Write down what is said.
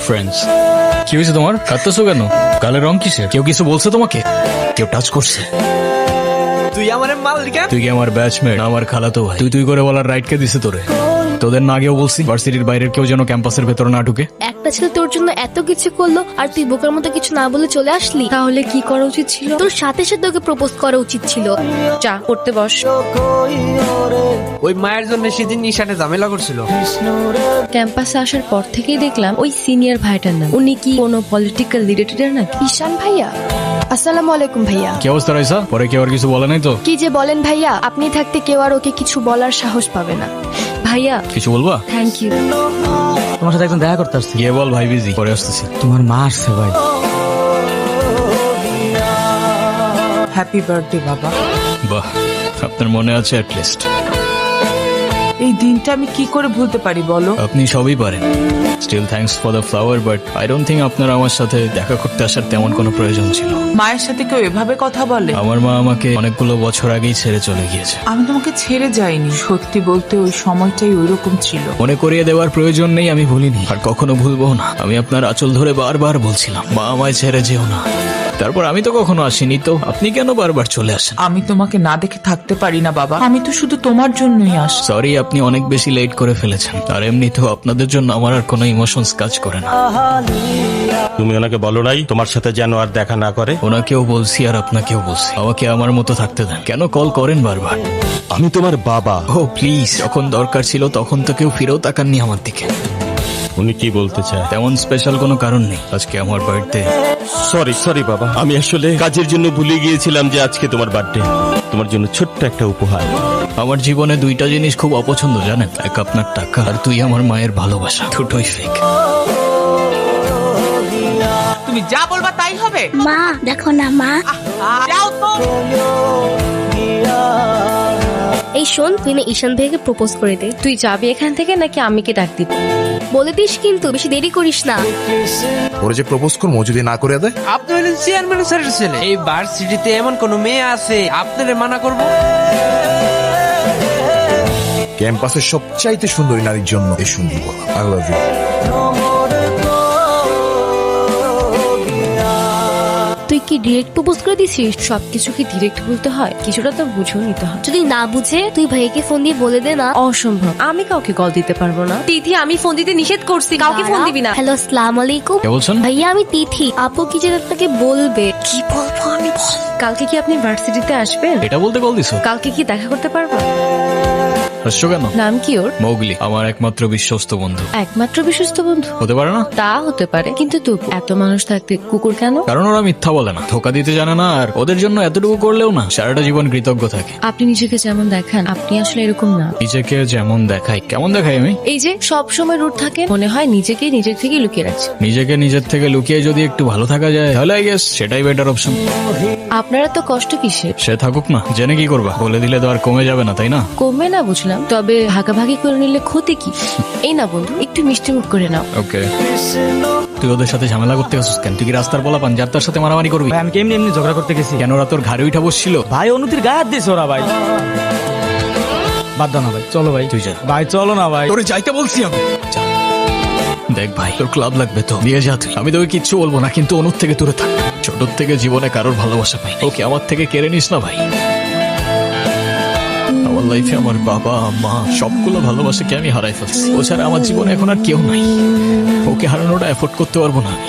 Friends. কি হয়েছে তোমার? কাঁদতেছো কেন? গালের রং কিসের? কেউ কিছু বলছে তোমাকে? কেউ টাচ করছে? তুই আমার মালিকা? তুই কি আমার ব্যাচমেট? আমার খালাতো ভাই। তুই করে বলার রাইট কে দিছে তোরে? তোদের না আগেও বলছি ভার্সিটির বাইরের কেউ যেন ক্যাম্পাসের ভেতরে না ঢুকে। একটা ছেলে তোর জন্য এত কিছু করলো আর তুই বোকার মতো কিছু না বলে চলে আসলি। তাহলে কি করা উচিত ছিল? তোর সাথে সাথে ওকে প্রপোজ করা উচিত ছিল। চা করতে বস। ওই মায়ের জন্য সেদিন নিশানে ঝামেলা করছিল। ক্যাম্পাসে আসার পর থেকেই দেখলাম ওই সিনিয়র ভাইটার নাম। উনি কি কোনো পলিটিক্যাল রিলেটেড নাকি? ঈশান ভাইয়া, আসসালামু আলাইকুম ভাইয়া। কি অবস্থা রাইসা? পরে কেউ আর কিছু বলে নাই তো? কি যে বলেন ভাইয়া, আপনি থাকতে কেউ আর ওকে কিছু বলার সাহস পাবে না। ভাইয়া কিছু বলবা? Thank you. তোমার সাথে একদম দেখা করতে আসছি। গিয়ে বল ভাই বিজি, পরে আসতেছি। তোমার মা আসছে ভাই। হ্যাপি বার্থডে বাবা। বাহ, আপনার মনে আছে অ্যাট লিস্ট। এই দিনটা আমি কি করে ভুলতে পারি বলো? আপনি সবই পারেন। Still thanks for the flower, but I don't think আপনার আমার সাথে দেখা করতে আসার তেমন কোনো প্রয়োজন ছিল। মায়ের সাথে কেউ এভাবে কথা বলে? আমার মা আমাকে অনেকগুলো বছর আগেই ছেড়ে চলে গিয়েছে। আমি তোমাকে ছেড়ে যাইনি, সত্যি বলতে ওই সময়টাই ওইরকম ছিল। মনে করিয়ে দেওয়ার প্রয়োজন নেই, আমি ভুলিনি আর কখনো ভুলবো না। আমি আপনার আঁচল ধরে বারবার বলছিলাম, মা আমায় ছেড়ে যেও না। তারপর আমি তো কখনো আসিনি, তো আপনি কেন বারবার চলে আসেন? আমি তোমাকে না দেখে থাকতে পারি না বাবা, আমি তো শুধু তোমার জন্যই আস। সরি, আপনি অনেক বেশি লেট করে ফেলেছেন। আর এমনিতেও আপনাদের জন্য আমার আর কোনো ইমোশনস কাজ করে না। তুমি ওনাকে বলো নাই তোমার সাথে যেন আর দেখা না করে? ওনাকেও বলছি আর আপনাকেও বলছি, আমাকে আমার মতো থাকতে দেন। কেন কল করেন বারবার? আমি তোমার বাবা। ও প্লিজ, যখন দরকার ছিল তখন তো কেউ ফিরেও তাকাননি আমার দিকে। উনি কি বলতে চায়? তেমন স্পেশাল কোনো কারণ নেই, আজকে আমার বার্থডে। সরি বাবা, আমি আসলে কাজের জন্য ভুলে গিয়েছিলাম যে আজকে তোমার বার্থডে। তোমার জন্য ছোট্ট একটা উপহার। আমার জীবনে দুইটা জিনিস খুব অপছন্দ জানেন, এক আপনার টাকা আর তুই আমার মায়ের ভালোবাসা। দুটোই ফেক। তুমি যা বলবা তাই হবে। মা দেখো না মা। যাও তো। এই শোন, তুই না ঈশান ভাইকে প্রপোজ করে দে। তুই যাবি এখান থেকে নাকি আমি কি ডাক দিব? বলে দিস কিন্তু, বেশি দেরি করিস না। ওরা যে প্রপোজ করবো যদি না করে দেয়। আপনি হলেন চেয়ারম্যান স্যারের ছেলে। এই ভার্সিটিতে এমন কোন মেয়ে আছে আপনারে মানা করবো? ক্যাম্পাসের সবচাইতে সুন্দরী নারীর জন্য এই সুন্দর বলা আই লাভ ইউ। তুই কি ডিরেক্ট প্রপোজ করে দিছিস? সবকিছু কি ডিরেক্ট বলতে হয়? কিছুটা তো বুঝেও নিতে হয়। যদি না বুঝে তুই ভাইকে ফোন দিয়ে বলে দে না। অসম্ভব, আমি কাউকে কল দিতে পারবো না। তিথি, আমি ফোন দিতে নিষেধ করছি, কাউকে ফোন দিবি না। হ্যালো, আসসালামু আলাইকুম। কে বলছেন? ভাইয়া আমি তিথি। আপু কি যেন আপনাকে বলবে। কি বলবো আমি? কালকে কি আপনি ভার্সিটিতে আসবেন? এটা বলতে কল দিছো? কালকে কি দেখা করতে পারবো? হাসছো কেন? নাম কি ওর? মৌগলি, আমার একমাত্র বিশ্বস্ত বন্ধু। একমাত্র বিশ্বস্ত বন্ধু হতে পারে না? তা হতে পারে, কিন্তু তবু এত মানুষ থাকতে কুকুর কেন? কারণ ওরা মিথ্যা বলে না, ধোকা দিতে জানে না, আর ওদের জন্য এতটুকু করলেও না সারাটা জীবন কৃতজ্ঞ থাকে। আপনি নিজেকে যেমন দেখান, আপনি আসলে এরকম না। নিজেকে যেমন দেখাই? কেমন দেখাই আমি? এই যে সব সময় রুট থাকে, মনে হয় নিজেকে নিজের থেকে লুকিয়ে রাখছে। নিজেকে নিজের থেকে লুকিয়ে যদি একটু ভালো থাকা যায় তাহলে আই গেস সেটাই বেটার অপশন। আপনারা তো কষ্ট কিসের? সে থাকুক না, জেনে কি করবা? বলে দিলে তো আর কমে যাবে না, তাই না? কমবে না বুঝলাম, তবে ভাগাভাগি করে নিলে ক্ষতি কি? এই না বন্ধু, একটু মিষ্টি মুখ করে নাও। ওকে, তুই ওদের সাথে ঝামেলা করতে গেছিস কেন? তুই কি রাস্তার বলা পান যার তার সাথে মারামারি করবি? ভাই আমি কেমনি এমনি ঝগড়া করতে গেছি। কেন ওরা তোর ঘাড়ে উঠা বসছিল? ভাই অনুতির গায়ে হাত দিয়েছে ওরা ভাই। বাদ দাও না ভাই, চলো ভাই। তুই যা ভাই চলো না ভাই। তোরে যাইতে বলছি আমি। যা। দেখ ভাই, তোর ক্লাব লাগবে তো দিয়ে যা তুই। আমি তোকে কিচ্ছু বলবো না, কিন্তু অনুর থেকে দূরে থাক। ছোট থেকে জীবনে কারোর ভালোবাসা পাই, ওকে আমার থেকে কেড়ে নিস না ভাই। আমার লাইফে আমার বাবা মা সবগুলো ভালোবাসাকে আমি হারাই ফেলছি। ও ছাড়া আমার জীবনে এখন আর কেউ নাই। ওকে হারানোটা এফোর্ড করতে পারবো না আমি।